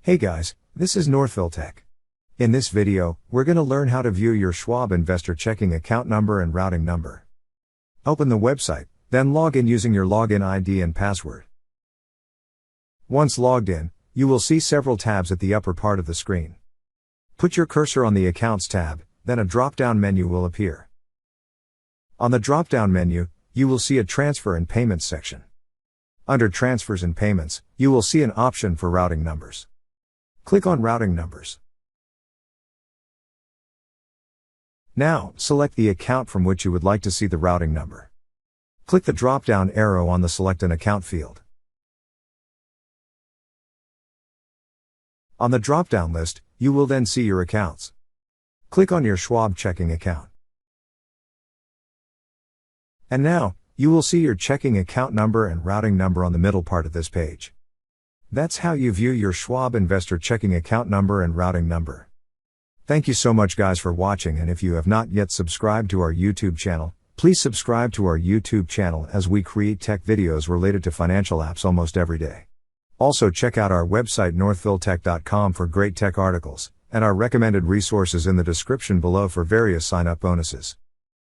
Hey guys, this is Northville Tech. In this video, we're going to learn how to view your Schwab Investor Checking account number and routing number. Open the website, then log in using your login ID and password. Once logged in, you will see several tabs at the upper part of the screen. Put your cursor on the Accounts tab, then a drop-down menu will appear. On the drop-down menu, you will see a Transfer and Payments section. Under Transfers and Payments, you will see an option for routing numbers. Click on Routing Numbers. Now, select the account from which you would like to see the routing number. Click the drop-down arrow on the Select an Account field. On the drop-down list, you will then see your accounts. Click on your Schwab checking account. And now, you will see your checking account number and routing number on the middle part of this page. That's how you view your Schwab Investor Checking account number and routing number. Thank you so much guys for watching, and if you have not yet subscribed to our YouTube channel, please subscribe to our YouTube channel as we create tech videos related to financial apps almost every day. Also check out our website northvilletech.com for great tech articles, and our recommended resources in the description below for various sign-up bonuses.